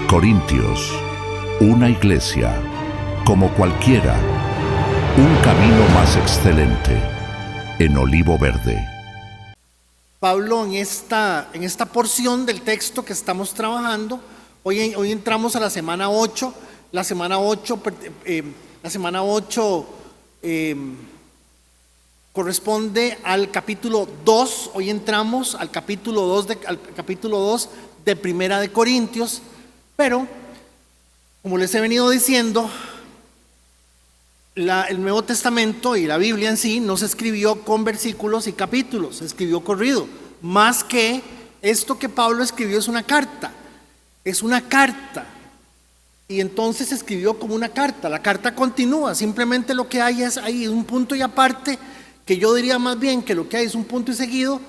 Corintios, una iglesia, como cualquiera, un camino más excelente, en Olivo Verde. Pablo, en esta porción del texto que estamos trabajando, hoy entramos a la semana 8. La semana 8 corresponde al capítulo 2. Hoy entramos al capítulo 2 de Primera de Corintios. Pero, como les he venido diciendo, el Nuevo Testamento y la Biblia en sí no se escribió con versículos y capítulos, se escribió corrido. Más que esto que Pablo escribió es una carta. Y entonces se escribió como una carta. La carta continúa, simplemente lo que hay es ahí un punto y aparte, que yo diría más bien que lo que hay es un punto y seguido,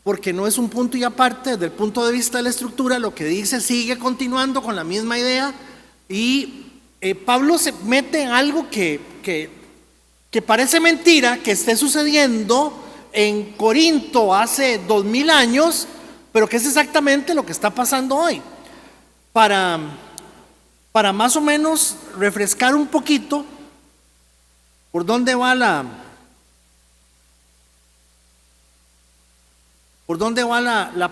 porque no es un punto y aparte desde el punto de vista de la estructura. Lo que dice sigue continuando con la misma idea. Y Pablo se mete en algo que parece mentira que esté sucediendo en Corinto hace 2000 años, pero que es exactamente lo que está pasando hoy. Para más o menos refrescar un poquito por dónde va la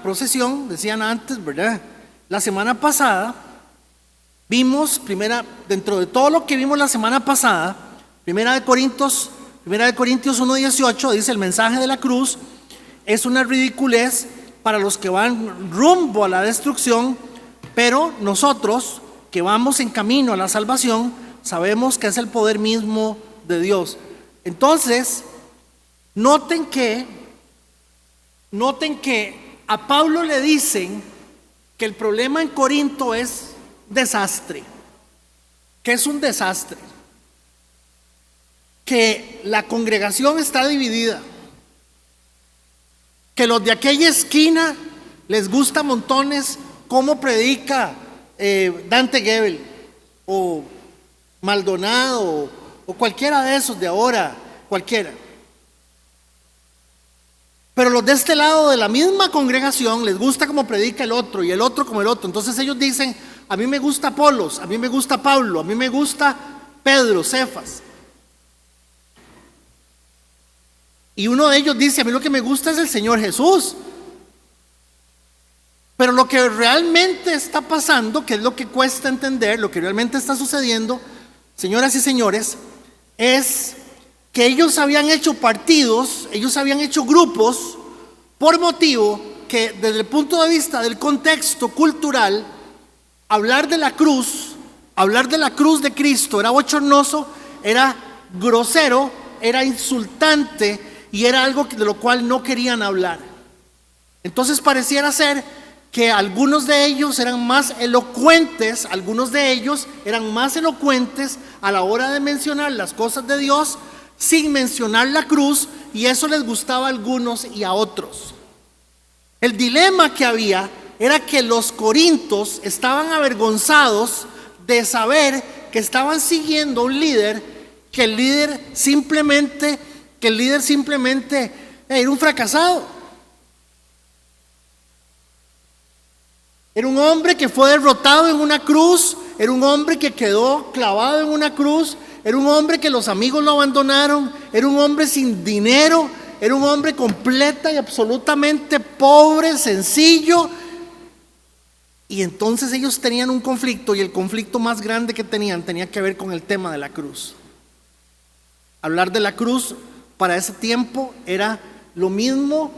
procesión, decían antes, ¿verdad? La semana pasada vimos, dentro de todo lo que vimos la semana pasada, Primera de Corintios 1:18 dice: el mensaje de la cruz es una ridiculez para los que van rumbo a la destrucción, pero nosotros que vamos en camino a la salvación sabemos que es el poder mismo de Dios. Entonces, noten que a Pablo le dicen que el problema en Corinto es desastre, que es un desastre, que la congregación está dividida, que los de aquella esquina les gusta montones cómo predica Dante Gebel o Maldonado o cualquiera de esos de ahora, cualquiera. Pero los de este lado de la misma congregación les gusta como predica el otro y el otro como el otro. Entonces ellos dicen: a mí me gusta Apolos, a mí me gusta Pablo, a mí me gusta Pedro, Cefas. Y uno de ellos dice: a mí lo que me gusta es el Señor Jesús. Pero lo que realmente está pasando, que es lo que cuesta entender, lo que realmente está sucediendo, señoras y señores, es que ellos habían hecho partidos, ellos habían hecho grupos, por motivo que desde el punto de vista del contexto cultural, hablar de la cruz de Cristo era bochornoso, era grosero, era insultante y era algo de lo cual no querían hablar. Entonces pareciera ser que algunos de ellos eran más elocuentes a la hora de mencionar las cosas de Dios sin mencionar la cruz, y eso les gustaba a algunos y a otros. El dilema que había era que los corintios estaban avergonzados de saber que estaban siguiendo a un líder, que el líder simplemente era un fracasado. Era un hombre que fue derrotado en una cruz, era un hombre que quedó clavado en una cruz, era un hombre que los amigos lo abandonaron, era un hombre sin dinero, era un hombre completa y absolutamente pobre, sencillo. Y entonces ellos tenían un conflicto, y el conflicto más grande que tenían tenía que ver con el tema de la cruz. Hablar de la cruz para ese tiempo era lo mismo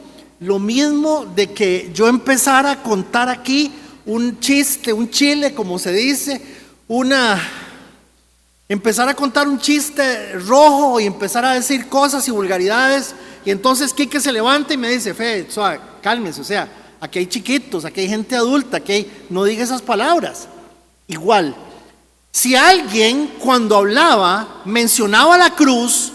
de que yo empezara a contar aquí un chiste, un chile, como se dice, empezar a contar un chiste rojo y empezar a decir cosas y vulgaridades, y entonces Quique se levanta y me dice: Fe, suave, cálmese, o sea, aquí hay chiquitos, aquí hay gente adulta, no diga esas palabras. Igual, si alguien cuando hablaba mencionaba la cruz,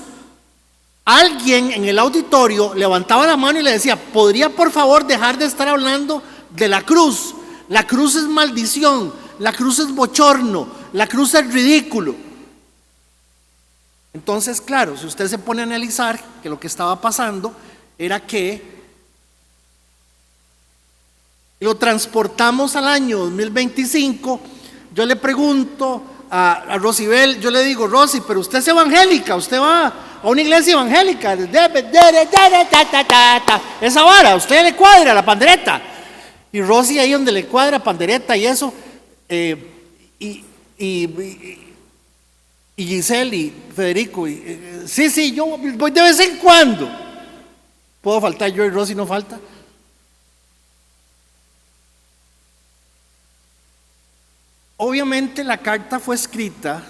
alguien en el auditorio levantaba la mano y le decía: ¿podría por favor dejar de estar hablando de la cruz? La cruz es maldición, la cruz es bochorno, la cruz es ridículo. Entonces, claro, si usted se pone a analizar que lo que estaba pasando era que lo transportamos al año 2025, yo le pregunto a Rosibel, yo le digo, Rosy, pero usted es evangélica, usted va a una iglesia evangélica, esa vara, usted le cuadra la pandereta. Y Rosy ahí donde le cuadra pandereta y eso, y Giselle y Federico, sí, yo voy de vez en cuando. ¿Puedo faltar yo y Rosy no falta? Obviamente la carta fue escrita,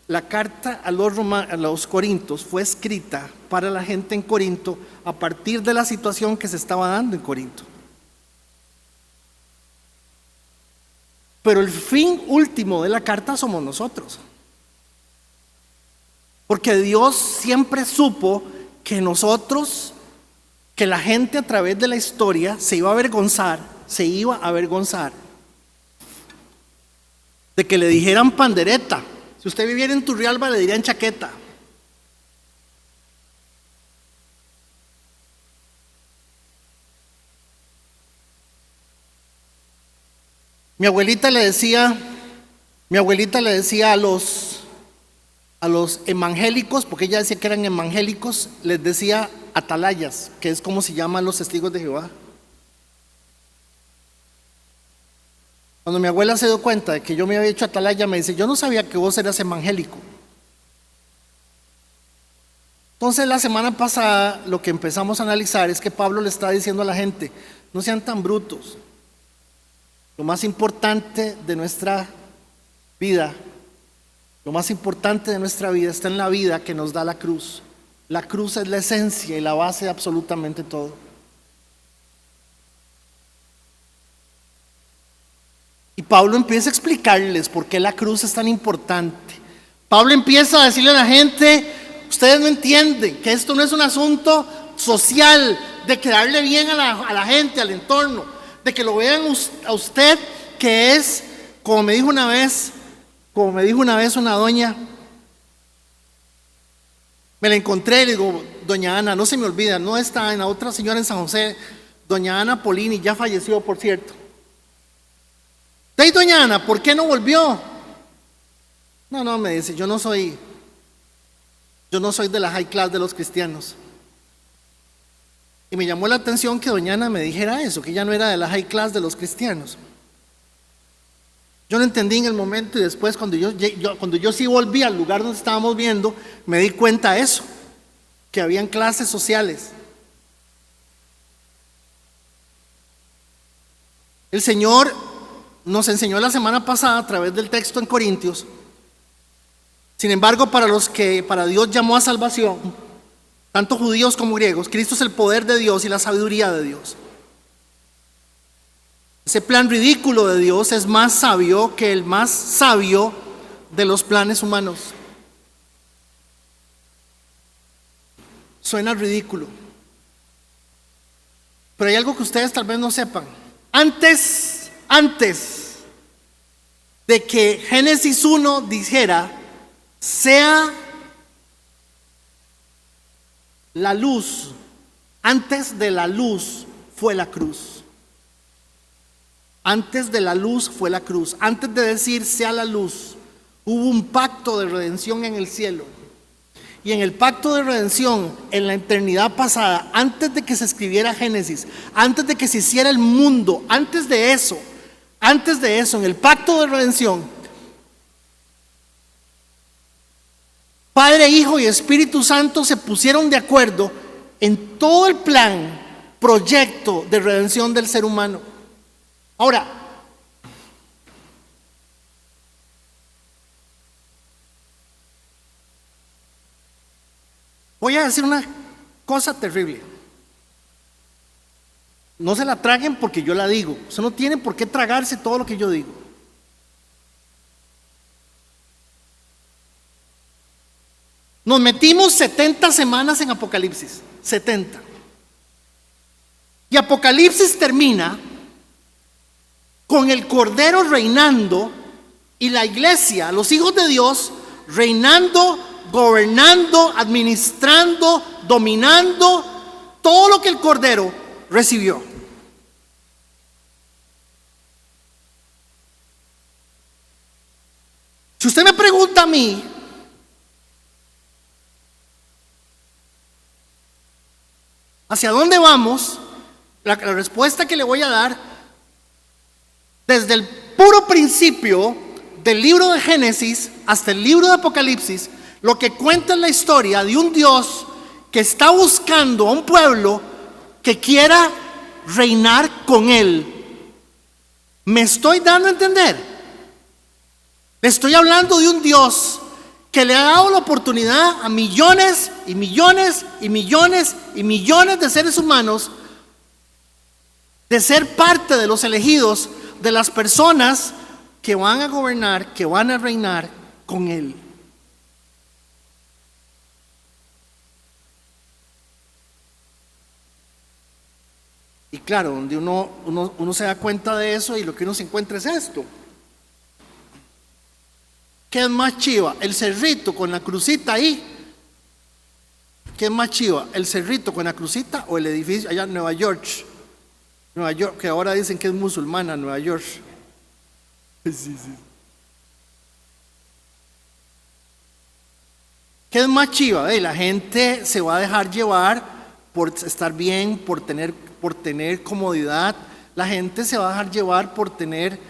la carta a los Corintios fue escrita para la gente en Corinto a partir de la situación que se estaba dando en Corinto. Pero el fin último de la carta somos nosotros. Porque Dios siempre supo que nosotros, que la gente a través de la historia se iba a avergonzar de que le dijeran pandereta. Si usted viviera en Turrialba le dirían chaqueta. Mi abuelita le decía a los evangélicos, porque ella decía que eran evangélicos, les decía atalayas, que es como se llaman los testigos de Jehová. Cuando mi abuela se dio cuenta de que yo me había hecho atalaya, me dice, yo no sabía que vos eras evangélico. Entonces la semana pasada lo que empezamos a analizar es que Pablo le está diciendo a la gente, no sean tan brutos. Lo más importante de nuestra vida, está en la vida que nos da la cruz. La cruz es la esencia y la base de absolutamente todo. Y Pablo empieza a explicarles por qué la cruz es tan importante. Pablo empieza a decirle a la gente, ustedes no entienden que esto no es un asunto social, de quedarle bien a la gente, al entorno, de que lo vean a usted, que es, como me dijo una vez una doña, me la encontré y le digo, doña Ana, no se me olvida, no está en la otra señora en San José, doña Ana Polini, ya falleció por cierto. Doña Ana, ¿por qué no volvió? No, me dice, yo no soy de la high class de los cristianos. Y me llamó la atención que doña Ana me dijera eso, que ella no era de la high class de los cristianos. Yo no entendí en el momento, y después cuando yo sí volví al lugar donde estábamos viendo, me di cuenta de eso, que habían clases sociales. El Señor nos enseñó la semana pasada a través del texto en Corintios. Sin embargo, para Dios llamó a salvación, tanto judíos como griegos, Cristo es el poder de Dios y la sabiduría de Dios. Ese plan ridículo de Dios es más sabio que el más sabio de los planes humanos. Suena ridículo, pero hay algo que ustedes tal vez no sepan. Antes de que Génesis 1 dijera, sea la luz, antes de la luz fue la cruz. Antes de la luz fue la cruz. Antes de decir sea la luz, hubo un pacto de redención en el cielo. Y en el pacto de redención, en la eternidad pasada, antes de que se escribiera Génesis, antes de que se hiciera el mundo, antes de eso, en el pacto de redención, Padre, Hijo y Espíritu Santo se pusieron de acuerdo en todo el plan, proyecto de redención del ser humano. Ahora, voy a decir una cosa terrible. No se la traguen porque yo la digo. Usted no tiene por qué tragarse todo lo que yo digo. Nos metimos 70 semanas en Apocalipsis. 70. Y Apocalipsis termina con el Cordero reinando y la iglesia, los hijos de Dios, reinando, gobernando, administrando, dominando todo lo que el Cordero recibió. Si usted me pregunta a mí, ¿hacia dónde vamos? La respuesta que le voy a dar, desde el puro principio del libro de Génesis hasta el libro de Apocalipsis, lo que cuenta es la historia de un Dios que está buscando a un pueblo que quiera reinar con él. ¿Me estoy dando a entender? Le estoy hablando de un Dios que le ha dado la oportunidad a millones y millones y millones y millones de seres humanos de ser parte de los elegidos, de las personas que van a gobernar, que van a reinar con él. Y claro, donde uno se da cuenta de eso y lo que uno se encuentra es esto. ¿Qué es más chiva? ¿El cerrito con la crucita ahí? ¿Qué es más chiva? ¿El cerrito con la crucita o el edificio allá en Nueva York? Nueva York, que ahora dicen que es musulmana Nueva York. Sí. ¿Qué es más chiva? La gente se va a dejar llevar por estar bien, por tener comodidad. La gente se va a dejar llevar por tener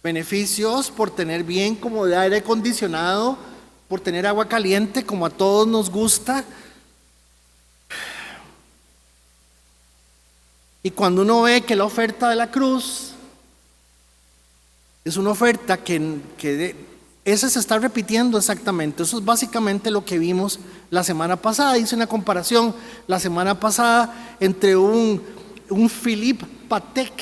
beneficios, por tener bien comodidad, aire acondicionado, por tener agua caliente como a todos nos gusta. Y cuando uno ve que la oferta de la cruz es una oferta esa se está repitiendo exactamente. Eso es básicamente lo que vimos la semana pasada. Hice una comparación la semana pasada entre un Philippe Patek,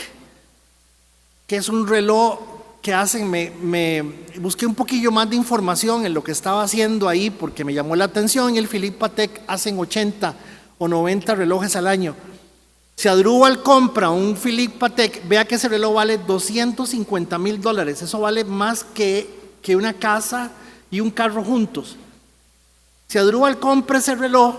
que es un reloj que hacen. Me busqué un poquillo más de información en lo que estaba haciendo ahí porque me llamó la atención. Y el Philippe Patek hacen 80 o 90 relojes al año. Si Adrúbal compra un Philippe Patek, vea que ese reloj vale $250,000. Eso vale más que una casa y un carro juntos. Si Adrúbal compra ese reloj,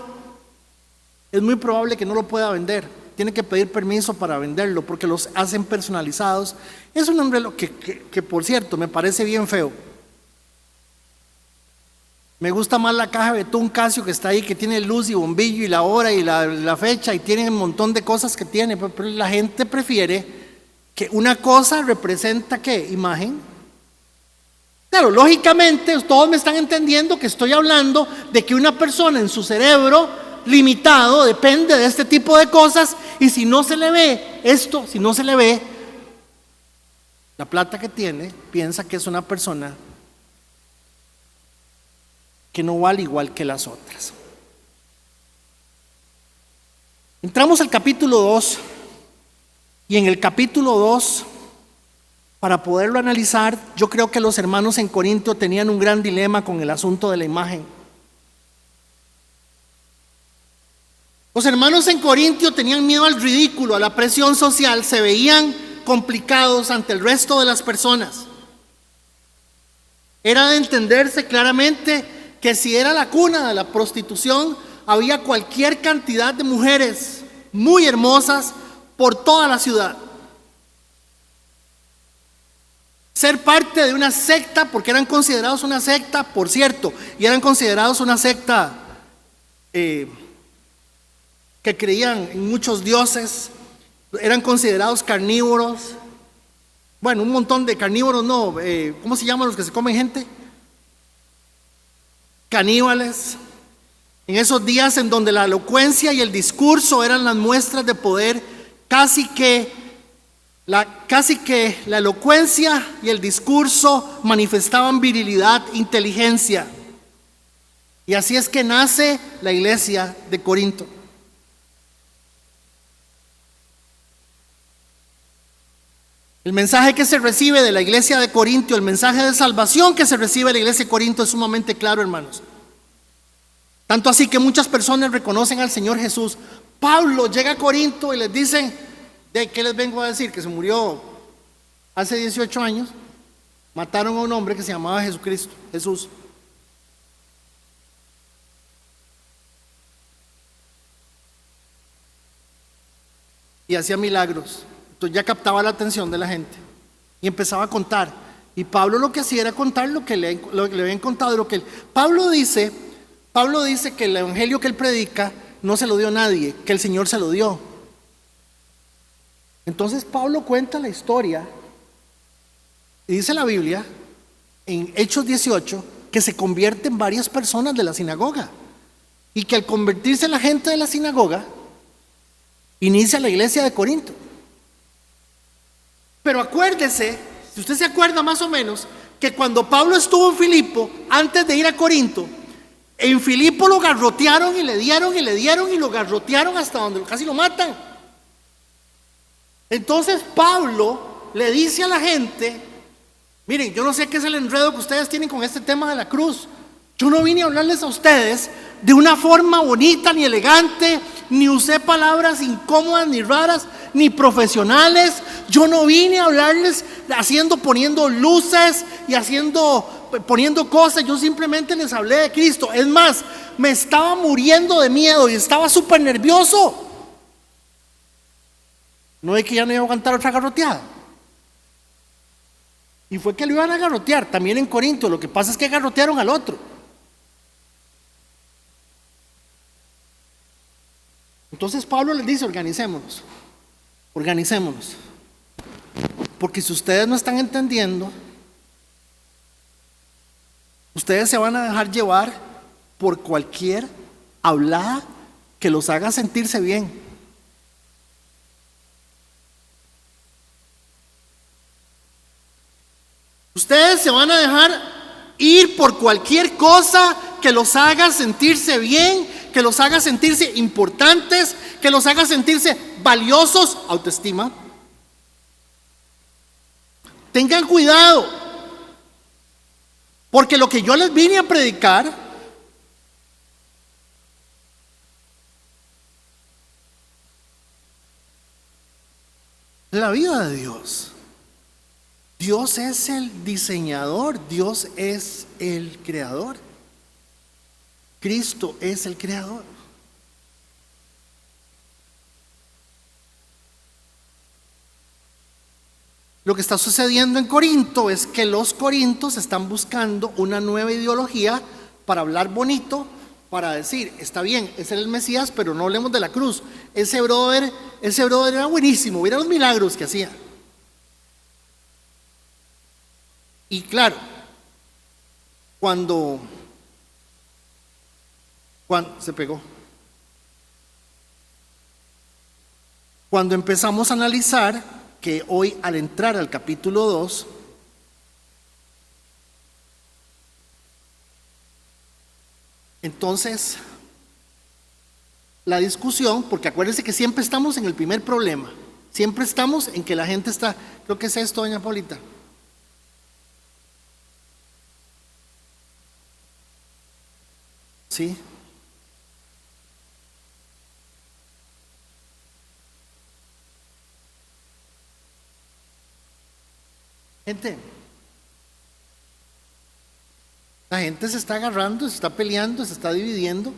es muy probable que no lo pueda vender. Tiene que pedir permiso para venderlo porque los hacen personalizados. Es un reloj que por cierto me parece bien feo. Me gusta más la caja de betún Casio que está ahí, que tiene luz y bombillo y la hora y la fecha y tiene un montón de cosas que tiene, pero la gente prefiere que una cosa representa ¿qué? Imagen. Claro, lógicamente todos me están entendiendo que estoy hablando de que una persona en su cerebro limitado depende de este tipo de cosas, y si no se le ve esto, si no se le ve la plata que tiene, piensa que es una persona que no vale igual que las otras. Entramos al capítulo 2, y en el capítulo 2, para poderlo analizar, yo creo que los hermanos en Corinto tenían un gran dilema con el asunto de la imagen. Los hermanos en Corinto tenían miedo al ridículo, a la presión social, se veían complicados ante el resto de las personas. Era de entenderse claramente que si era la cuna de la prostitución, había cualquier cantidad de mujeres muy hermosas por toda la ciudad. Ser parte de una secta, porque eran considerados una secta, por cierto, y eran considerados una secta que creían en muchos dioses, eran considerados carnívoros. Bueno, un montón de carnívoros, no, ¿cómo se llaman los que se comen gente? Caníbales. En esos días en donde la elocuencia y el discurso eran las muestras de poder, casi que la elocuencia y el discurso manifestaban virilidad, inteligencia. Y así es que nace la iglesia de Corinto. El mensaje que se recibe de la iglesia de Corinto, el mensaje de salvación que se recibe de la iglesia de Corinto es sumamente claro, hermanos. Tanto así que muchas personas reconocen al Señor Jesús. Pablo llega a Corinto y les dice, ¿de qué les vengo a decir? Que se murió hace 18 años. Mataron a un hombre que se llamaba Jesús. Y hacía milagros. Entonces ya captaba la atención de la gente y empezaba a contar Y Pablo lo que hacía era contar lo que le habían contado. Pablo dice que el evangelio que él predica no se lo dio a nadie, que el Señor se lo dio. Entonces Pablo cuenta la historia y dice la Biblia en Hechos 18 que se convierten varias personas de la sinagoga y que al convertirse la gente de la sinagoga inicia la iglesia de Corinto. Pero acuérdese, si usted se acuerda más o menos, que cuando Pablo estuvo en Filipo, antes de ir a Corinto, en Filipo lo garrotearon y le dieron y lo garrotearon hasta donde casi lo matan. Entonces Pablo le dice a la gente: miren, yo no sé qué es el enredo que ustedes tienen con este tema de la cruz. Yo no vine a hablarles a ustedes de una forma bonita ni elegante, ni usé palabras incómodas ni raras, ni profesionales. Yo no vine a hablarles poniendo luces y poniendo cosas. Yo simplemente les hablé de Cristo. Es más, me estaba muriendo de miedo y estaba súper nervioso. No es que ya no iba a aguantar otra garroteada. Y fue que lo iban a garrotear también en Corinto. Lo que pasa es que garrotearon al otro. Entonces Pablo les dice: organicémonos. Porque si ustedes no están entendiendo, ustedes se van a dejar llevar por cualquier hablada que los haga sentirse bien. Ustedes se van a dejar ir por cualquier cosa que los haga sentirse bien, que los haga sentirse importantes, que los haga sentirse valiosos, autoestima. Tengan cuidado, porque lo que yo les vine a predicar es la vida de Dios. Dios es el diseñador, Dios es el creador. Cristo es el creador. Lo que está sucediendo en Corinto es que los corintos están buscando una nueva ideología para hablar bonito, para decir: está bien, ese era el Mesías, pero no hablemos de la cruz. Ese brother era buenísimo, mira los milagros que hacía. Y claro, cuando se pegó. Cuando empezamos a analizar que hoy, al entrar al capítulo 2, entonces la discusión, porque acuérdense que siempre estamos en el primer problema, siempre estamos en que la gente está, creo que es esto, doña Paulita. ¿Sí? La gente se está agarrando, se está peleando, se está dividiendo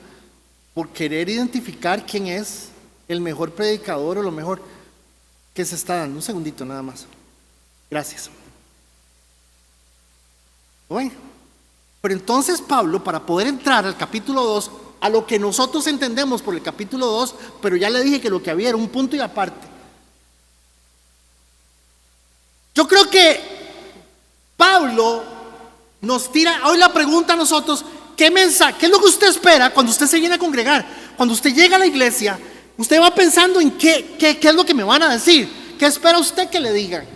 por querer identificar quién es el mejor predicador o lo mejor que se está dando. Un segundito nada más. Gracias. Bueno, pero entonces Pablo, para poder entrar al capítulo 2, a lo que nosotros entendemos por el capítulo 2, pero ya le dije que lo que había era un punto y aparte. Yo creo que Pablo nos tira hoy la pregunta a nosotros: ¿qué mensaje, qué es lo que usted espera cuando usted se viene a congregar? Cuando usted llega a la iglesia, usted va pensando en qué es lo que me van a decir. ¿Qué espera usted que le digan?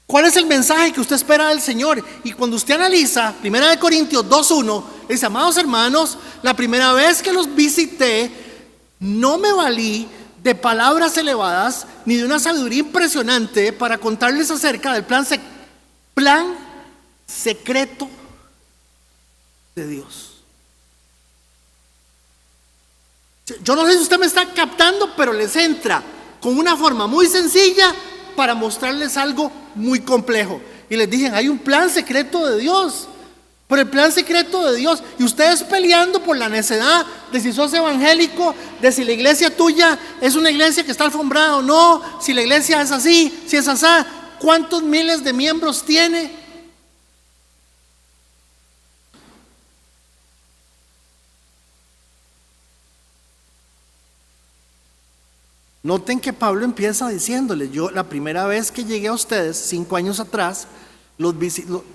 ¿Cuál es el mensaje que usted espera del Señor? Y cuando usted analiza 1 Corintios 2:1, dice: amados hermanos, la primera vez que los visité, no me valí de palabras elevadas ni de una sabiduría impresionante para contarles acerca del plan secreto de Dios. Yo no sé si usted me está captando, pero les entra con una forma muy sencilla para mostrarles algo muy complejo. Y les dije: hay un plan secreto de Dios. por el plan secreto de Dios. Y ustedes peleando por la necedad de si sos evangélico, de si la iglesia tuya es una iglesia que está alfombrada o no, si la iglesia es así, si es así, cuántos miles de miembros tiene. Noten que Pablo empieza diciéndole: yo la primera vez que llegué a ustedes, 5 años atrás,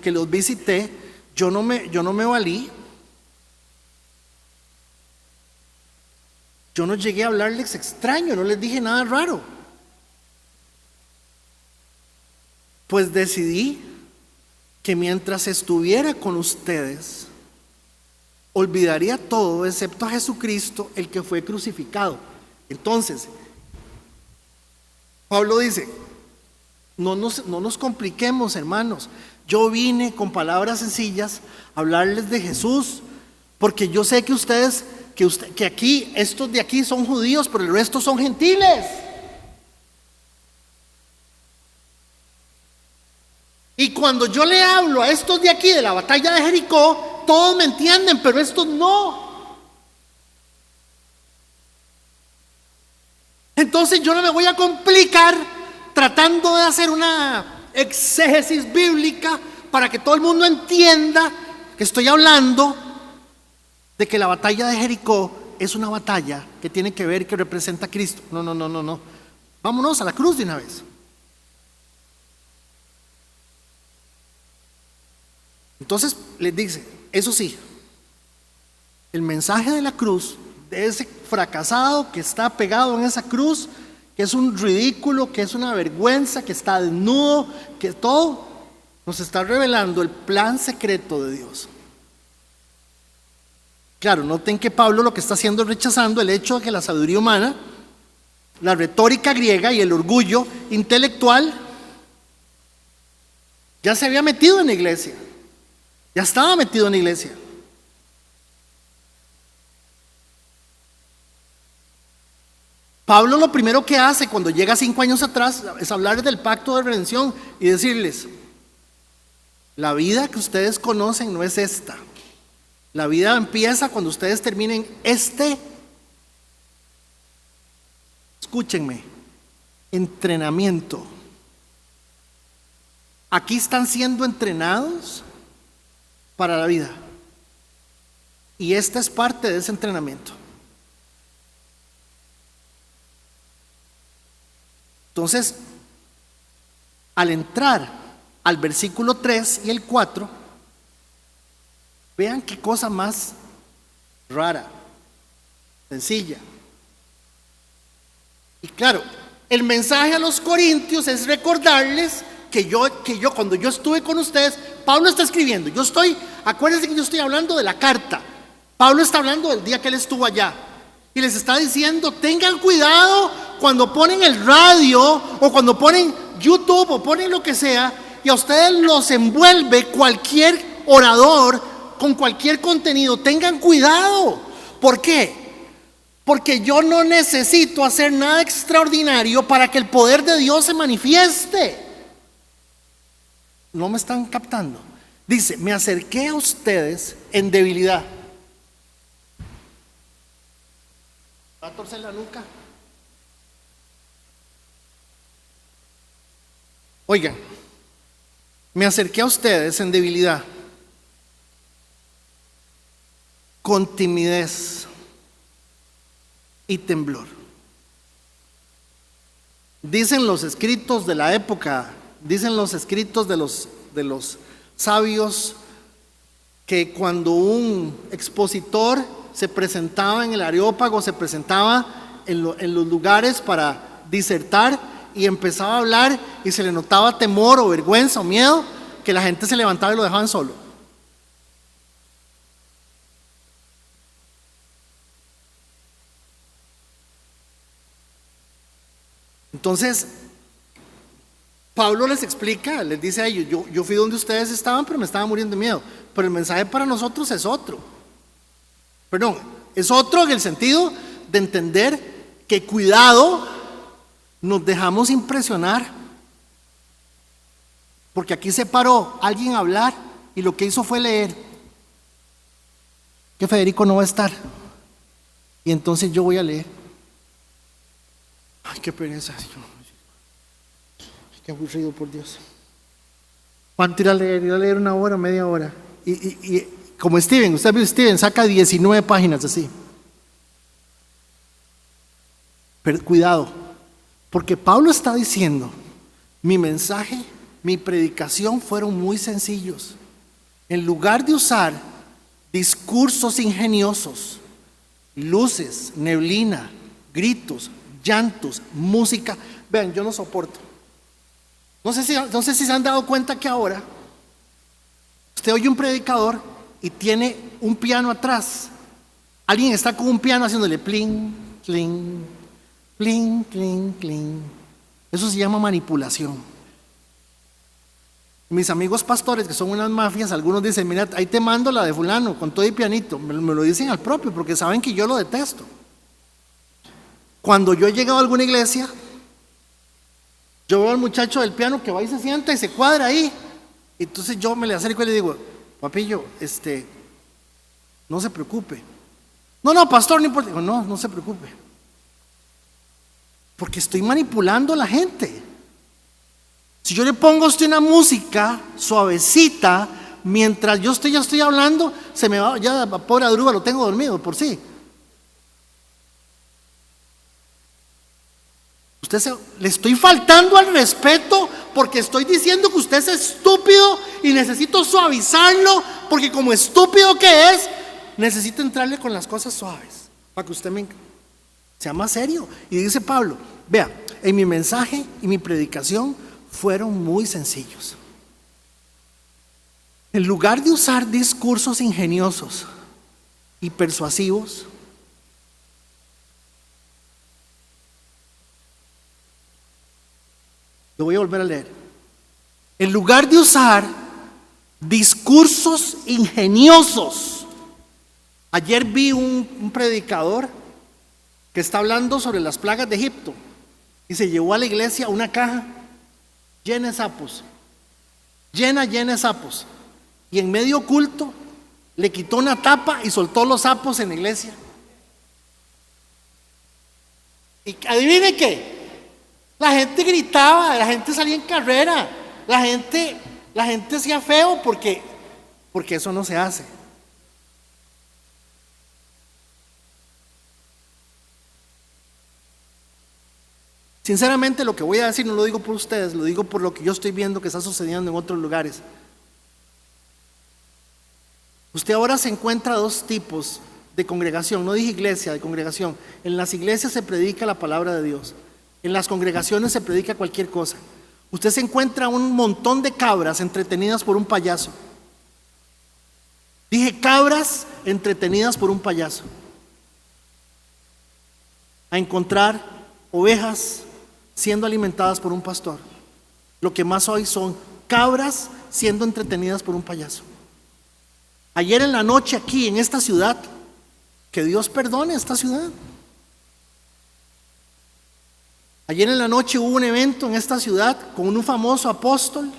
que los visité, yo no me valí. Yo no llegué a hablarles extraño, no les dije nada raro. Pues decidí que mientras estuviera con ustedes, olvidaría todo excepto a Jesucristo, el que fue crucificado. Entonces, Pablo dice: no nos compliquemos, hermanos. Yo vine con palabras sencillas a hablarles de Jesús, porque yo sé que aquí, estos de aquí son judíos, pero el resto son gentiles. Y cuando yo le hablo a estos de aquí de la batalla de Jericó, todos me entienden, pero estos no. Entonces yo no me voy a complicar tratando de hacer una exégesis bíblica para que todo el mundo entienda que estoy hablando de que la batalla de Jericó es una batalla que tiene que ver, que representa a Cristo. No. Vámonos a la cruz de una vez. Entonces les dice: eso sí, el mensaje de la cruz, de ese fracasado que está pegado en esa cruz, que es un ridículo, que es una vergüenza, que está desnudo, que todo, nos está revelando el plan secreto de Dios. Claro, noten que Pablo lo que está haciendo es rechazando el hecho de que la sabiduría humana, la retórica griega y el orgullo intelectual ya se había metido en la iglesia, ya estaba metido en la iglesia. Pablo lo primero que hace cuando llega 5 años atrás es hablar del pacto de redención y decirles: la vida que ustedes conocen no es esta. La vida empieza cuando ustedes terminen escúchenme, entrenamiento. Aquí están siendo entrenados para la vida. Y esta es parte de ese entrenamiento. Entonces, al entrar al versículo 3 y el 4, vean qué cosa más rara, sencilla. Y claro, el mensaje a los corintios es recordarles que yo cuando yo estuve con ustedes, Pablo está escribiendo, acuérdense que yo estoy hablando de la carta. Pablo está hablando del día que él estuvo allá. Y les está diciendo: tengan cuidado cuando ponen el radio o cuando ponen YouTube o ponen lo que sea y a ustedes los envuelve cualquier orador con cualquier contenido. Tengan cuidado. ¿Por qué? Porque yo no necesito hacer nada extraordinario para que el poder de Dios se manifieste. ¿No me están captando? Dice: me acerqué a ustedes en debilidad. ¿Va a torcer la nuca? Oigan, me acerqué a ustedes en debilidad, con timidez y temblor. Dicen los escritos de la época, dicen los escritos de los sabios, que cuando un expositor se presentaba en el Areópago, se presentaba en los lugares para disertar y empezaba a hablar y se le notaba temor o vergüenza o miedo, que la gente se levantaba y lo dejaban solo. Entonces, Pablo les explica, les dice a ellos: yo fui donde ustedes estaban, pero me estaba muriendo de miedo. Pero el mensaje para nosotros es otro. Perdón, es otro en el sentido de entender que cuidado, nos dejamos impresionar. Porque aquí se paró alguien a hablar y lo que hizo fue leer. que Federico no va a estar. Y entonces yo voy a leer. Ay, qué pereza. Qué aburrido, por Dios. ¿Cuánto ir a leer? Ir a leer 1 hora, media hora. Y como Steven, usted ve, Steven saca 19 páginas así. Pero cuidado, porque Pablo está diciendo, mi mensaje, mi predicación fueron muy sencillos. En lugar de usar discursos ingeniosos, luces, neblina, gritos, llantos, música, vean, yo no soporto. No sé si se han dado cuenta que ahora usted oye un predicador y tiene un piano atrás. Alguien está con un piano haciéndole plin, plin, plin, plin, plin. Eso se llama manipulación. Mis amigos pastores, que son unas mafias, algunos dicen, mira, ahí te mando la de fulano, con todo y pianito. Me lo dicen al propio, porque saben que yo lo detesto. Cuando yo he llegado a alguna iglesia, yo veo al muchacho del piano que va y se sienta y se cuadra ahí. Entonces yo me le acerco y le digo, papillo, no se preocupe. No, pastor, no importa. Digo, no se preocupe. Porque estoy manipulando a la gente. Si yo le pongo a usted una música suavecita, mientras yo estoy hablando, se me va, ya pobre Adruba lo tengo dormido por sí. Le estoy faltando al respeto porque estoy diciendo que usted es estúpido y necesito suavizarlo, porque como estúpido que es, necesito entrarle con las cosas suaves para que usted sea más serio. Y dice Pablo, vea, en mi mensaje y mi predicación fueron muy sencillos. En lugar de usar discursos ingeniosos y persuasivos, lo voy a volver a leer. En lugar de usar discursos ingeniosos, ayer vi un predicador que está hablando sobre las plagas de Egipto y se llevó a la iglesia una caja llena de sapos, llena de sapos, y en medio culto le quitó una tapa y soltó los sapos en la iglesia. Y adivine qué, la gente gritaba, la gente salía en carrera, la gente hacía feo porque eso no se hace. Sinceramente, lo que voy a decir no lo digo por ustedes, lo digo por lo que yo estoy viendo que está sucediendo en otros lugares. Usted ahora se encuentra 2 tipos de congregación, no dije iglesia, de congregación. En las iglesias se predica la palabra de Dios, en las congregaciones se predica cualquier cosa. Usted se encuentra un montón de cabras entretenidas por un payaso. Dije cabras entretenidas por un payaso. A encontrar ovejas siendo alimentadas por un pastor. Lo que más hoy son cabras siendo entretenidas por un payaso. Ayer en la noche aquí en esta ciudad, que Dios perdone esta ciudad. Ayer en la noche hubo un evento en esta ciudad con un famoso apóstol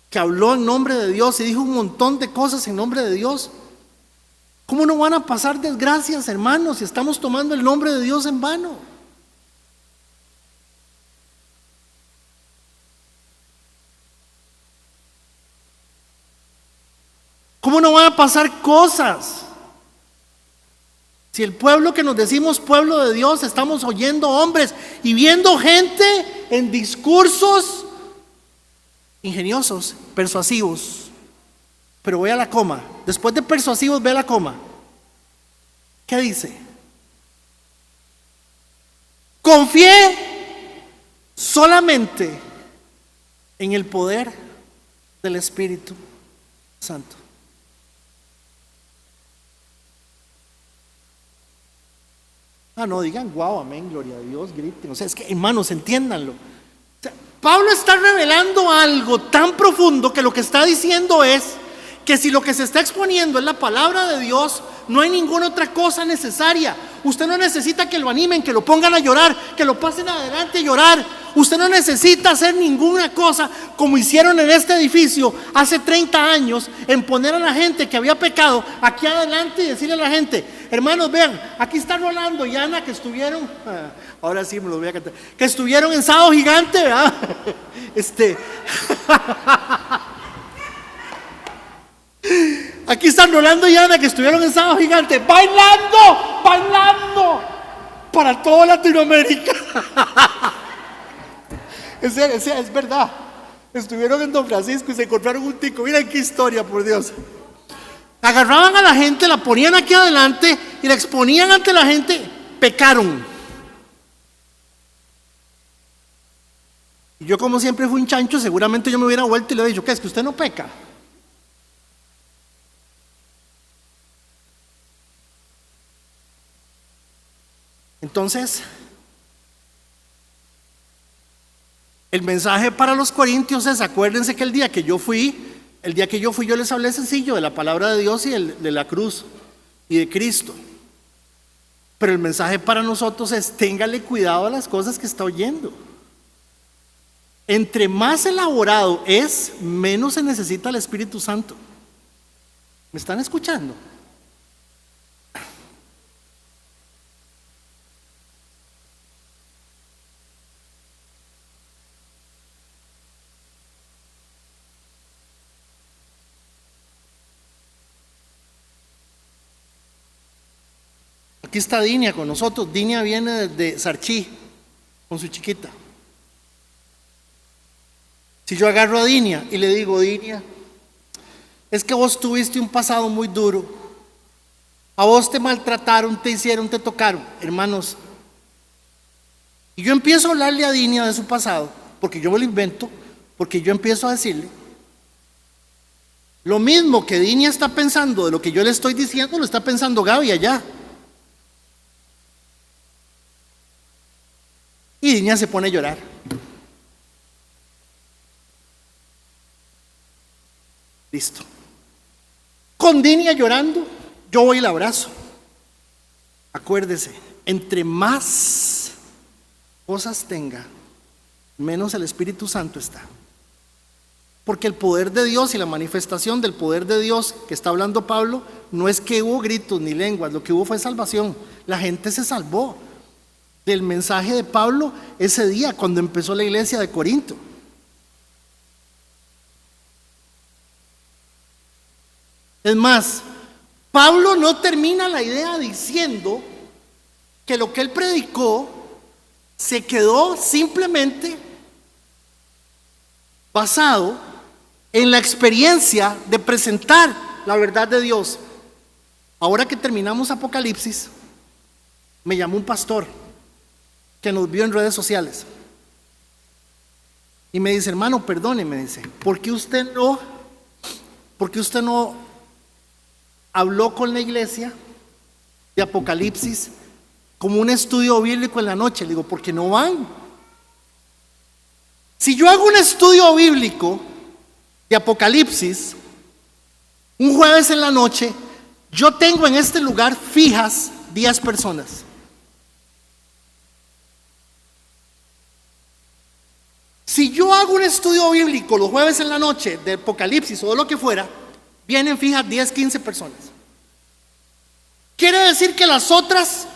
que habló en nombre de Dios y dijo un montón de cosas en nombre de Dios. ¿Cómo no van a pasar desgracias, hermanos, si estamos tomando el nombre de Dios en vano? ¿Cómo no van a pasar cosas? Si el pueblo que nos decimos pueblo de Dios, estamos oyendo hombres y viendo gente en discursos ingeniosos, persuasivos. Pero voy a la coma. Después de persuasivos, ve a la coma. ¿Qué dice? Confié solamente en el poder del Espíritu Santo. No digan guau, amén, gloria a Dios, griten. O sea, es que hermanos, entiéndanlo. O sea, Pablo está revelando algo tan profundo que lo que está diciendo es que si lo que se está exponiendo es la palabra de Dios, no hay ninguna otra cosa necesaria. Usted no necesita que lo animen, que lo pongan a llorar, que lo pasen adelante a llorar. Usted no necesita hacer ninguna cosa como hicieron en este edificio hace 30 años, en poner a la gente que había pecado aquí adelante y decirle a la gente: hermanos, vean, aquí está Rolando y Ana, que estuvieron, ahora sí me lo voy a cantar, que estuvieron en Sábado Gigante, ¿verdad? Aquí están Rolando y Ana, que estuvieron en Sábado Gigante, bailando para toda Latinoamérica. Es verdad. Estuvieron en Don Francisco y se encontraron un tico. Miren qué historia, por Dios. Agarraban a la gente, la ponían aquí adelante y la exponían ante la gente. Pecaron. Y yo, como siempre fui un chancho, seguramente yo me hubiera vuelto y le hubiera dicho: ¿qué es que usted no peca? Entonces, el mensaje para los corintios es: acuérdense que el día que yo fui, yo les hablé sencillo de la palabra de Dios y de la cruz y de Cristo. Pero el mensaje para nosotros es: téngale cuidado a las cosas que está oyendo. Entre más elaborado es, menos se necesita el Espíritu Santo. ¿Me están escuchando? Aquí está Dinia con nosotros. Dinia viene de Sarchí con su chiquita. Si yo agarro a Dinia y le digo: Dinia, es que vos tuviste un pasado muy duro, a vos te maltrataron, te hicieron, te tocaron, hermanos, y yo empiezo a hablarle a Dinia de su pasado, porque yo me lo invento, porque yo empiezo a decirle lo mismo que Dinia está pensando de lo que yo le estoy diciendo, lo está pensando Gaby allá. Y Dinia se pone a llorar. Listo. Con Dinia llorando, yo voy y la abrazo. Acuérdese, entre más cosas tenga, menos el Espíritu Santo está. Porque el poder de Dios y la manifestación del poder de Dios que está hablando Pablo, no es que hubo gritos ni lenguas, lo que hubo fue salvación. La gente se salvó del mensaje de Pablo ese día cuando empezó la iglesia de Corinto. Es más, Pablo no termina la idea diciendo que lo que él predicó se quedó simplemente basado en la experiencia de presentar la verdad de Dios. Ahora que terminamos Apocalipsis, me llamó un pastor que nos vio en redes sociales y me dice: hermano, perdone, me dice, ¿por qué usted no habló con la iglesia de Apocalipsis como un estudio bíblico en la noche? Le digo: porque no van. Si yo hago un estudio bíblico de Apocalipsis un jueves en la noche, yo tengo en este lugar fijas 10 personas. Si yo hago un estudio bíblico los jueves en la noche de Apocalipsis o de lo que fuera, vienen fijas 10, 15 personas. Quiere decir que las otras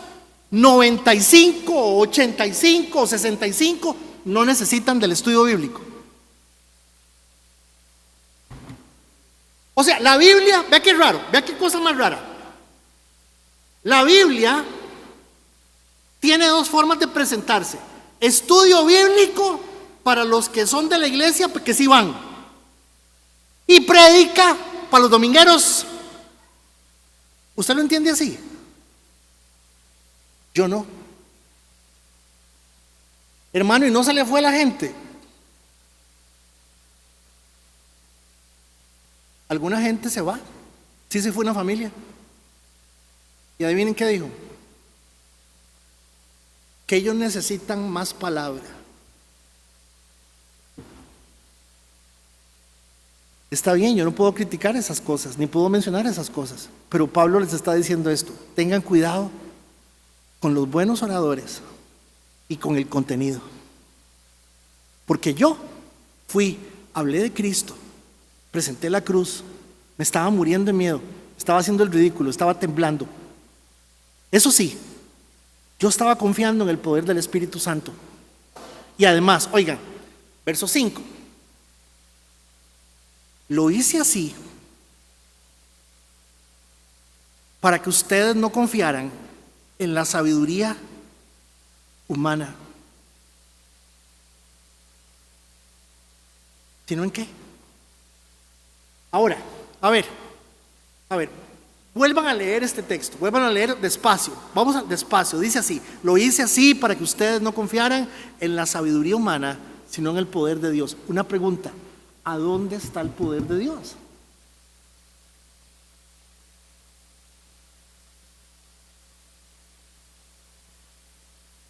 95, 85, 65 no necesitan del estudio bíblico. O sea, la Biblia, vea qué raro, vea qué cosa más rara. La Biblia tiene dos formas de presentarse: estudio bíblico para los que son de la iglesia, porque sí van, y predica para los domingueros. ¿Usted lo entiende así? Yo no. Hermano, ¿y no se le fue la gente? Alguna gente se va. Sí, se fue una familia. Y adivinen qué dijo: que ellos necesitan más palabra. Está bien, yo no puedo criticar esas cosas, ni puedo mencionar esas cosas, pero Pablo les está diciendo esto: tengan cuidado con los buenos oradores y con el contenido. Porque yo hablé de Cristo, presenté la cruz, me estaba muriendo de miedo, estaba haciendo el ridículo, estaba temblando. Eso sí, yo estaba confiando en el poder del Espíritu Santo. Y además, oigan, verso 5. Lo hice así para que ustedes no confiaran en la sabiduría humana, sino en qué. Ahora, a ver, vuelvan a leer este texto, vuelvan a leer despacio, despacio, dice así: lo hice así para que ustedes no confiaran en la sabiduría humana, sino en el poder de Dios. Una pregunta: ¿a dónde está el poder de Dios?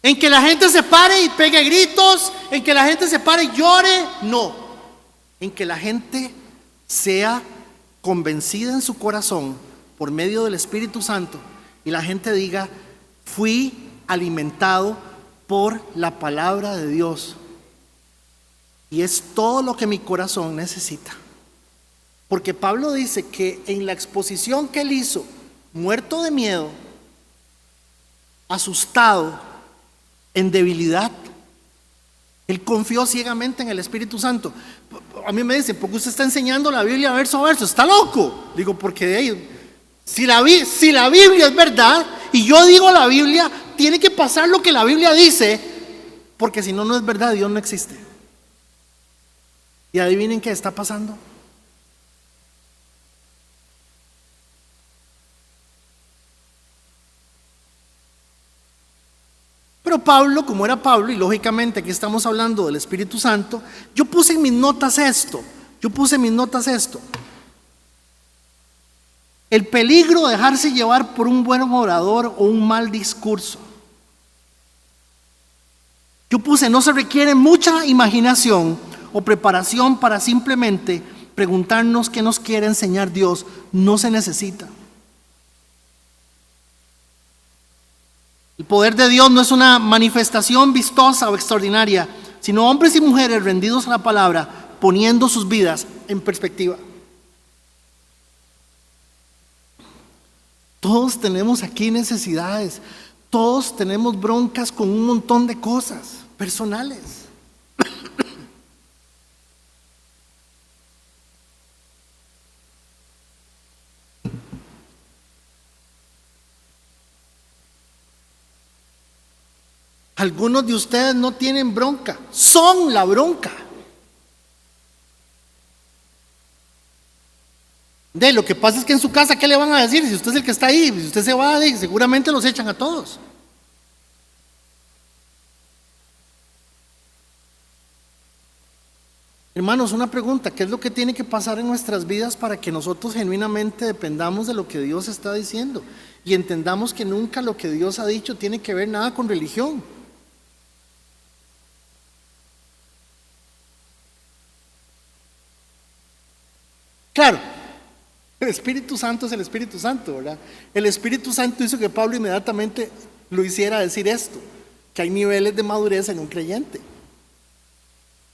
¿En que la gente se pare y pegue gritos? ¿En que la gente se pare y llore? No. En que la gente sea convencida en su corazón por medio del Espíritu Santo y la gente diga: fui alimentado por la palabra de Dios y es todo lo que mi corazón necesita. Porque Pablo dice que en la exposición que él hizo, muerto de miedo, asustado, en debilidad, él confió ciegamente en el Espíritu Santo. A mí me dicen: ¿por qué usted está enseñando la Biblia verso a verso? ¿Está loco? Digo, porque si la Biblia es verdad y yo digo la Biblia, tiene que pasar lo que la Biblia dice, porque si no, no es verdad, Dios no existe. Y adivinen qué está pasando. Pero Pablo, como era Pablo, y lógicamente aquí estamos hablando del Espíritu Santo, yo puse en mis notas esto. El peligro de dejarse llevar por un buen orador o un mal discurso. Yo puse: no se requiere mucha imaginación o preparación para simplemente preguntarnos qué nos quiere enseñar Dios. No se necesita. El poder de Dios no es una manifestación vistosa o extraordinaria, sino hombres y mujeres rendidos a la palabra, poniendo sus vidas en perspectiva. Todos tenemos aquí necesidades, todos tenemos broncas con un montón de cosas personales. Algunos de ustedes no tienen bronca, son la bronca. Lo que pasa es que en su casa, ¿qué le van a decir? Si usted es el que está ahí, si usted se va, seguramente los echan a todos. Hermanos, una pregunta: ¿qué es lo que tiene que pasar en nuestras vidas para que nosotros genuinamente dependamos de lo que Dios está diciendo y entendamos que nunca lo que Dios ha dicho tiene que ver nada con religión? Claro, el Espíritu Santo es el Espíritu Santo, ¿verdad? El Espíritu Santo hizo que Pablo inmediatamente lo hiciera decir esto: que hay niveles de madurez en un creyente.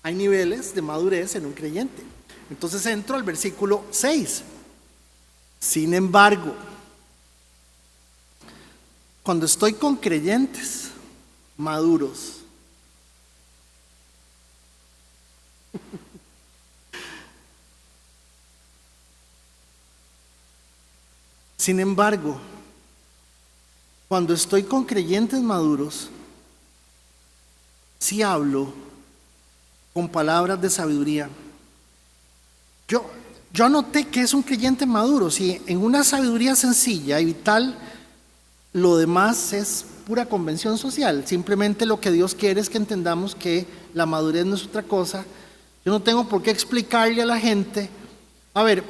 Hay niveles de madurez en un creyente. Entonces entro al versículo 6. Sin embargo, cuando estoy con creyentes maduros, sin embargo, cuando estoy con creyentes maduros, sí hablo con palabras de sabiduría. Yo noté que es un creyente maduro. Si en una sabiduría sencilla y vital, lo demás es pura convención social. Simplemente lo que Dios quiere es que entendamos que la madurez no es otra cosa. Yo no tengo por qué explicarle a la gente: a ver,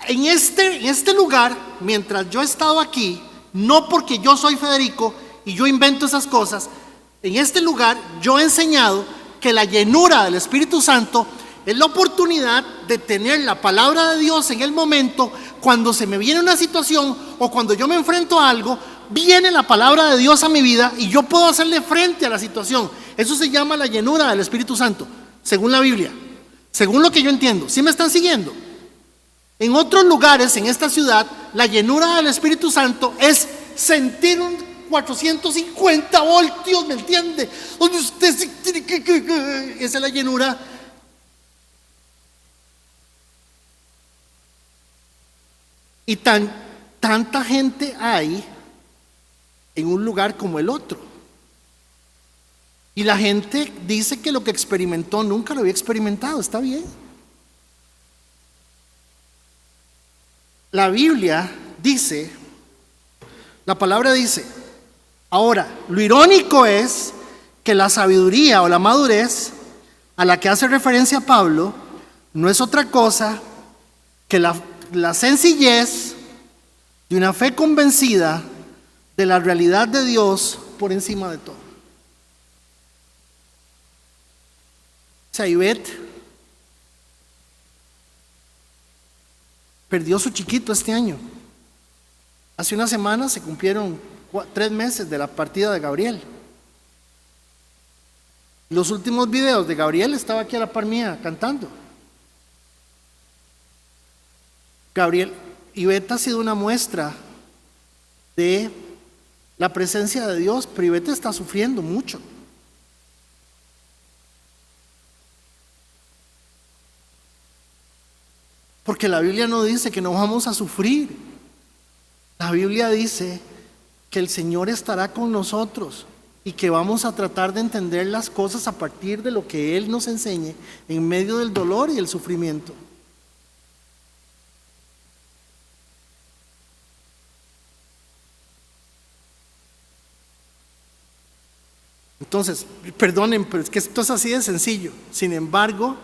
en este lugar, mientras yo he estado aquí, no porque yo soy Federico y yo invento esas cosas, en este lugar yo he enseñado que la llenura del Espíritu Santo es la oportunidad de tener la palabra de Dios en el momento cuando se me viene una situación o cuando yo me enfrento a algo, viene la palabra de Dios a mi vida y yo puedo hacerle frente a la situación. Eso se llama la llenura del Espíritu Santo, según la Biblia, según lo que yo entiendo. ¿Sí me están siguiendo? En otros lugares, en esta ciudad, la llenura del Espíritu Santo es sentir un 450 voltios, ¿me entiende? Donde usted tiene que... Esa es la llenura. Y tanta gente hay en un lugar como el otro. Y la gente dice que lo que experimentó nunca lo había experimentado. Está bien. La Biblia dice, la palabra dice, ahora, lo irónico es que la sabiduría o la madurez a la que hace referencia Pablo no es otra cosa que la sencillez de una fe convencida de la realidad de Dios por encima de todo. O sea, Ivette perdió su chiquito este año. Hace una semana se cumplieron 3 meses de la partida de Gabriel. Los últimos videos de Gabriel estaba aquí a la par mía cantando. Ivette ha sido una muestra de la presencia de Dios, pero Ivette está sufriendo mucho. Porque la Biblia no dice que no vamos a sufrir. La Biblia dice que el Señor estará con nosotros y que vamos a tratar de entender las cosas a partir de lo que Él nos enseñe en medio del dolor y el sufrimiento. Entonces, perdonen, pero es que esto es así de sencillo. Sin embargo,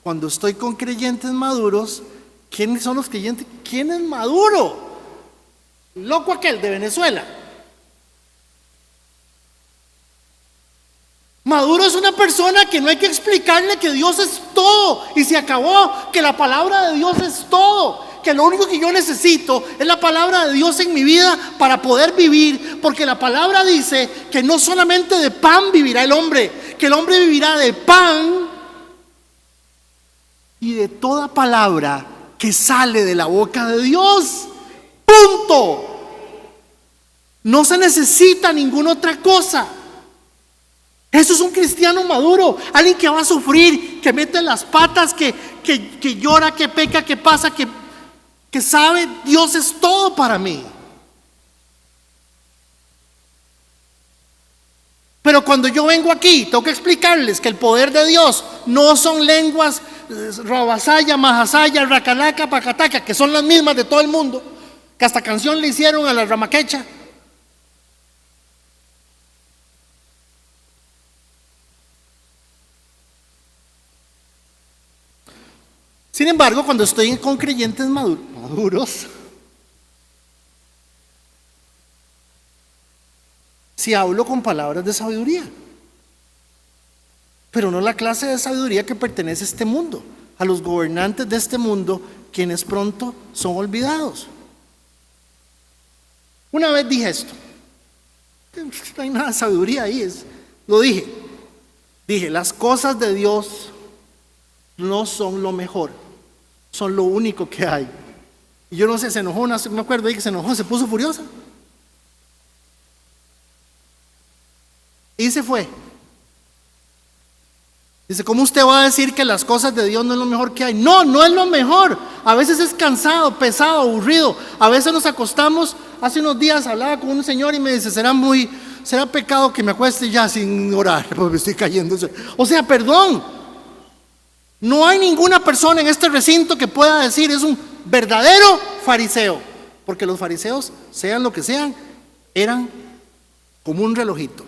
cuando estoy con creyentes maduros, ¿quiénes son los creyentes? ¿Quién es maduro? Loco aquel de Venezuela. Maduro es una persona que no hay que explicarle que Dios es todo y se acabó, que la palabra de Dios es todo, que lo único que yo necesito es la palabra de Dios en mi vida para poder vivir, porque la palabra dice que no solamente de pan vivirá el hombre, que el hombre vivirá de pan y de toda palabra que sale de la boca de Dios. Punto. No se necesita ninguna otra cosa. Eso es un cristiano maduro, alguien que va a sufrir, que mete las patas, que llora, que peca, que pasa, que sabe Dios es todo para mí. Pero cuando yo vengo aquí, tengo que explicarles que el poder de Dios no son lenguas Rabasaya, Mahasaya, Racalaca, Pacataca, que son las mismas de todo el mundo, que hasta canción le hicieron a la Ramaquecha. Sin embargo, cuando estoy con creyentes maduros, sí hablo con palabras de sabiduría, pero no la clase de sabiduría que pertenece a este mundo, a los gobernantes de este mundo, quienes pronto son olvidados. Una vez dije esto, no hay nada de sabiduría ahí, lo dije, las cosas de Dios no son lo mejor, son lo único que hay. Y yo no sé, se enojó, me acuerdo ahí que se enojó, se puso furiosa y se fue. Dice, ¿cómo usted va a decir que las cosas de Dios no es lo mejor que hay? No, no es lo mejor. A veces es cansado, pesado, aburrido. A veces nos acostamos. Hace unos días hablaba con un señor y me dice, será pecado que me acueste ya sin orar, porque me estoy cayendo. O sea, perdón, no hay ninguna persona en este recinto que pueda decir es un verdadero fariseo, porque los fariseos, sean lo que sean, eran como un relojito.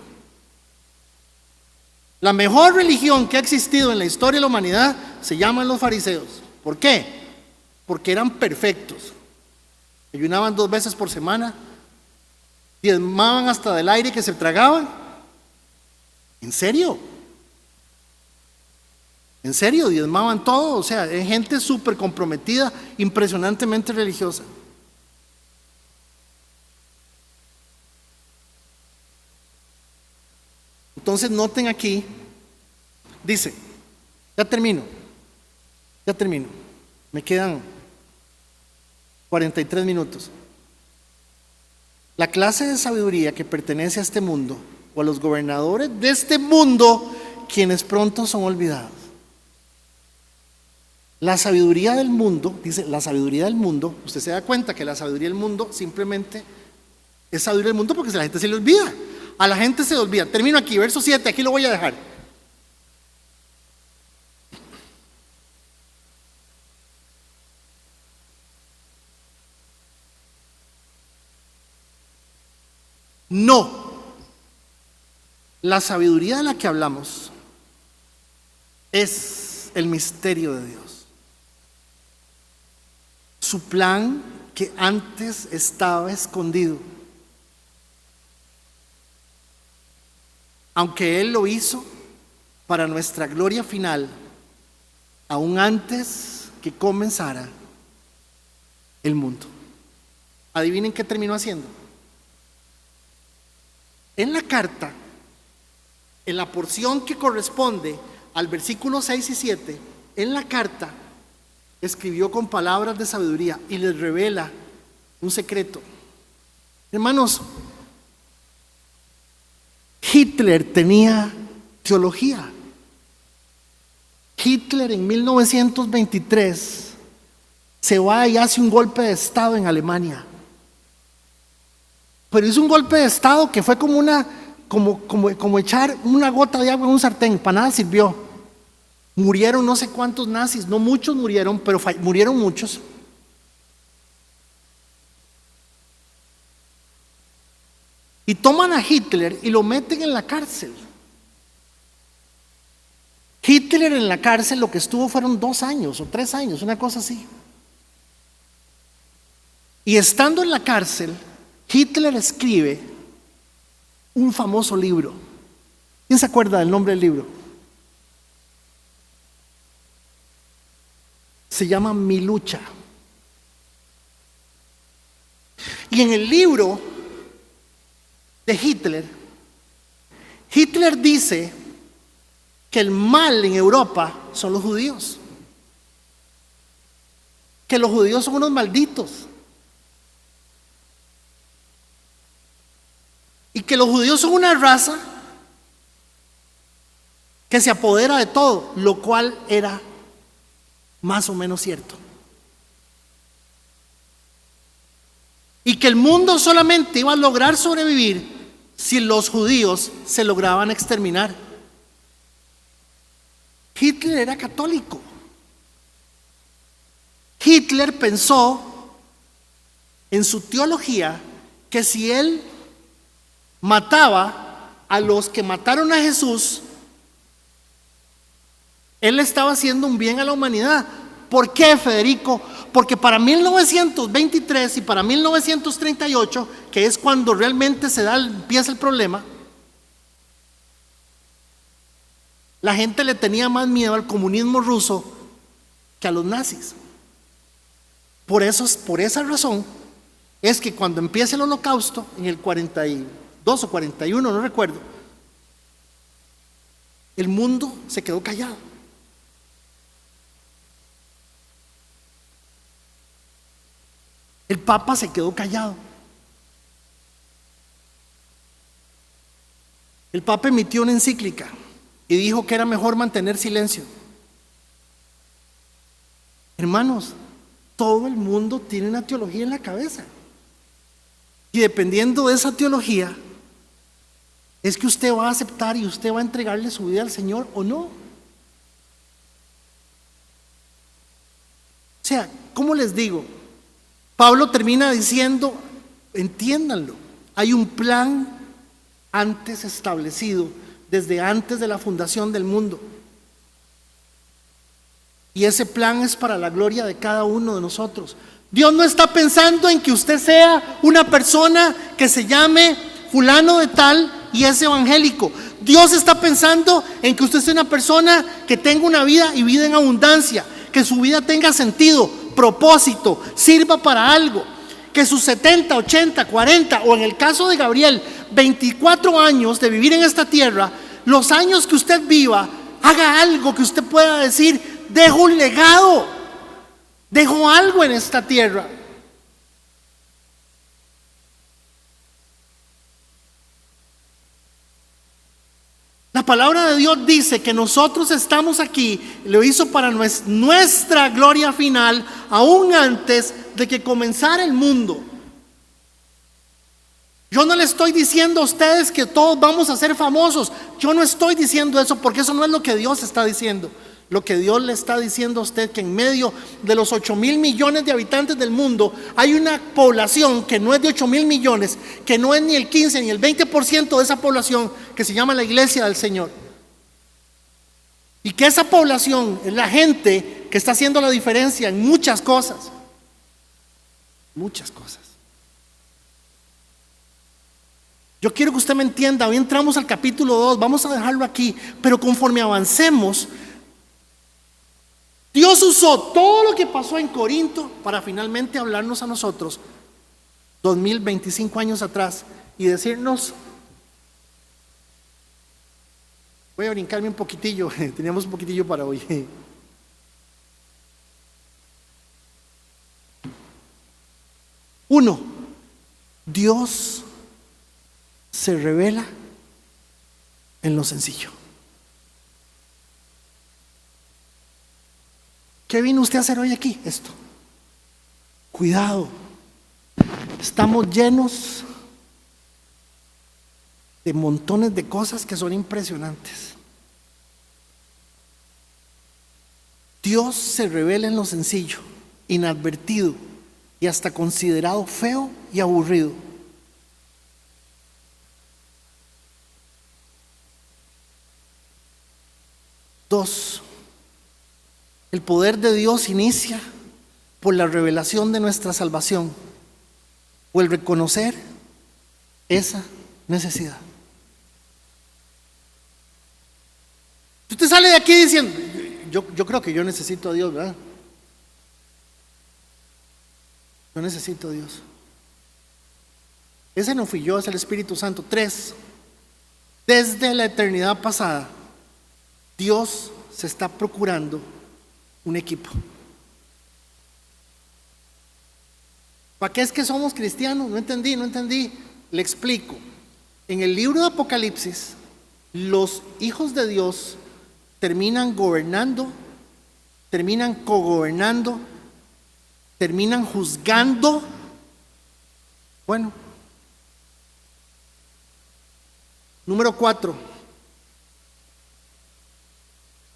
La mejor religión que ha existido en la historia de la humanidad se llaman los fariseos. ¿Por qué? Porque eran perfectos. Ayunaban 2 veces por semana, diezmaban hasta del aire que se tragaban. ¿En serio? En serio, diezmaban todo. O sea, es gente súper comprometida, impresionantemente religiosa. Entonces noten aquí, dice, ya termino, me quedan 43 minutos. La clase de sabiduría que pertenece a este mundo, o a los gobernadores de este mundo, quienes pronto son olvidados. La sabiduría del mundo, dice, la sabiduría del mundo, usted se da cuenta que la sabiduría del mundo simplemente es sabiduría del mundo porque a la gente se le olvida. A la gente se le olvida. Termino aquí, verso 7, aquí lo voy a dejar. No, la sabiduría de la que hablamos es el misterio de Dios. Su plan que antes estaba escondido, aunque Él lo hizo para nuestra gloria final, aún antes que comenzara el mundo. Adivinen qué terminó haciendo. En la carta, en la porción que corresponde al versículo 6 y 7, en la carta escribió con palabras de sabiduría y les revela un secreto. Hermanos, Hitler tenía teología. Hitler en 1923 se va y hace un golpe de estado en Alemania. Pero hizo un golpe de estado que fue como echar una gota de agua en un sartén, para nada sirvió. Murieron no sé cuántos nazis, no muchos murieron, pero murieron muchos. Y toman a Hitler y lo meten en la cárcel. Hitler en la cárcel lo que estuvo fueron 2 años o 3 años, una cosa así. Y estando en la cárcel, Hitler escribe un famoso libro. ¿Quién se acuerda del nombre del libro? Se llama Mi lucha. Y en el libro de Hitler, Hitler dice que el mal en Europa son los judíos, que los judíos son unos malditos y que los judíos son una raza que se apodera de todo, lo cual era más o menos cierto. Y que el mundo solamente iba a lograr sobrevivir si los judíos se lograban exterminar. Hitler era católico. Hitler pensó en su teología que si él mataba a los que mataron a Jesús, él estaba haciendo un bien a la humanidad. ¿Por qué, Federico? Porque para 1923 y para 1938, que es cuando realmente empieza el problema, la gente le tenía más miedo al comunismo ruso que a los nazis. Por esa razón es que cuando empieza el Holocausto, en el 42 o 41, no recuerdo, el mundo se quedó callado. El Papa se quedó callado. El Papa emitió una encíclica y dijo que era mejor mantener silencio. Hermanos, todo el mundo tiene una teología en la cabeza. Y dependiendo de esa teología, es que usted va a aceptar y usted va a entregarle su vida al Señor o no. O sea, ¿cómo les digo? Pablo termina diciendo, entiéndanlo, hay un plan antes establecido, desde antes de la fundación del mundo. Y ese plan es para la gloria de cada uno de nosotros. Dios no está pensando en que usted sea una persona que se llame fulano de tal y es evangélico. Dios está pensando en que usted sea una persona que tenga una vida y vida en abundancia, que su vida tenga sentido, propósito, sirva para algo, que sus 70, 80, 40 o en el caso de Gabriel, 24 años de vivir en esta tierra los años que usted viva, haga algo que usted pueda decir: dejo un legado, dejo algo en esta tierra. La palabra de Dios dice que nosotros estamos aquí, lo hizo para nuestra gloria final, aún antes de que comenzara el mundo. Yo no le estoy diciendo a ustedes que todos vamos a ser famosos. Yo no estoy diciendo eso, porque eso no es lo que Dios está diciendo. Lo que Dios le está diciendo a usted, que en medio de los 8,000 millones de habitantes del mundo hay una población que no es de 8,000 millones, que no es ni el 15 ni el 20% de esa población, que se llama la iglesia del Señor. Y que esa población es la gente que está haciendo la diferencia en muchas cosas. Muchas cosas. Yo quiero que usted me entienda. Hoy entramos al capítulo 2, vamos a dejarlo aquí, pero conforme avancemos, Dios usó todo lo que pasó en Corinto para finalmente hablarnos a nosotros 2025 años atrás y decirnos: voy a brincarme un poquitillo, teníamos un poquitillo para hoy. Uno, Dios se revela en lo sencillo. ¿Qué vino usted a hacer hoy aquí? Esto. Cuidado. Estamos llenos de montones de cosas que son impresionantes. Dios se revela en lo sencillo, inadvertido y hasta considerado feo y aburrido. Dos, el poder de Dios inicia por la revelación de nuestra salvación o el reconocer esa necesidad. Si usted sale de aquí diciendo: yo creo que yo necesito a Dios, ¿verdad? Yo necesito a Dios. Ese no fui yo, es el Espíritu Santo. Tres, desde la eternidad pasada, Dios se está procurando un equipo. ¿Para qué es que somos cristianos? No entendí. Le explico. En el libro de Apocalipsis, los hijos de Dios terminan gobernando, terminan cogobernando, terminan juzgando. Bueno. Número 4.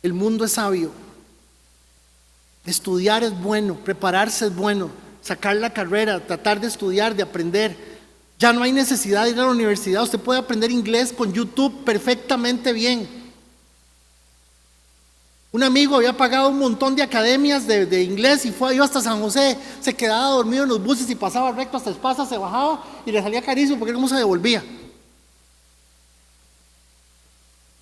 El mundo es sabio. Estudiar es bueno, prepararse es bueno, sacar la carrera, tratar de estudiar, de aprender. Ya no hay necesidad de ir a la universidad. Usted puede aprender inglés con YouTube perfectamente bien. Un amigo había pagado un montón de academias de inglés y iba hasta San José, se quedaba dormido en los buses y pasaba recto hasta Espasa, se bajaba y le salía carísimo porque cómo se devolvía.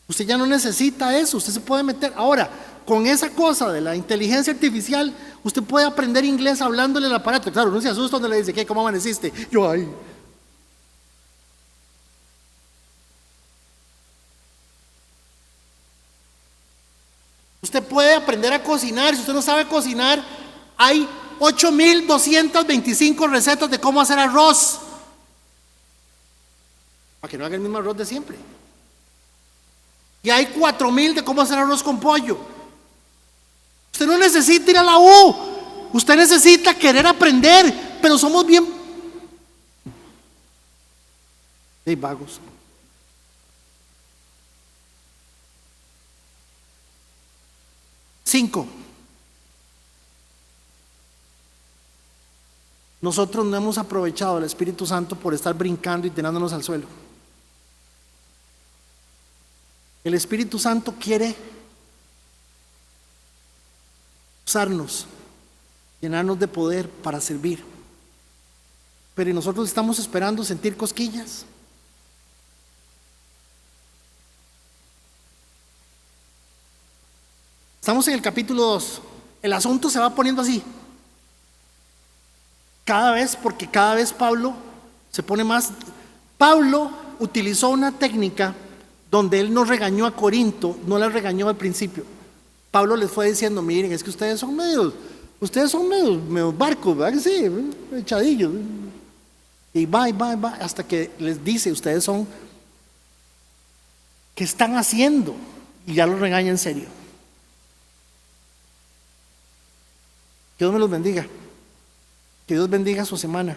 Usted ya no necesita eso, usted se puede meter. Ahora, con esa cosa de la inteligencia artificial, usted puede aprender inglés hablándole al aparato. Claro, no se asusta donde le dice: ¿qué? ¿Cómo amaneciste? Yo ahí. Usted puede aprender a cocinar. Si usted no sabe cocinar, hay 8,225 recetas de cómo hacer arroz, para que no haga el mismo arroz de siempre. Y hay 4,000 de cómo hacer arroz con pollo. Usted no necesita ir a la U, usted necesita querer aprender, pero somos bien vagos. Cinco, nosotros no hemos aprovechado el Espíritu Santo por estar brincando y tirándonos al suelo. El Espíritu Santo quiere usarnos, llenarnos de poder para servir. Pero nosotros estamos esperando sentir cosquillas. Estamos en el capítulo 2. El asunto se va poniendo así. Porque cada vez Pablo se pone más. Pablo utilizó una técnica donde él no regañó a Corinto, no la regañó al principio. Pablo les fue diciendo, miren, es que ustedes son medios barcos, ¿verdad que sí? Echadillos. Y va, hasta que les dice, ustedes son, ¿qué están haciendo? Y ya los regaña en serio. Que Dios me los bendiga. Que Dios bendiga su semana.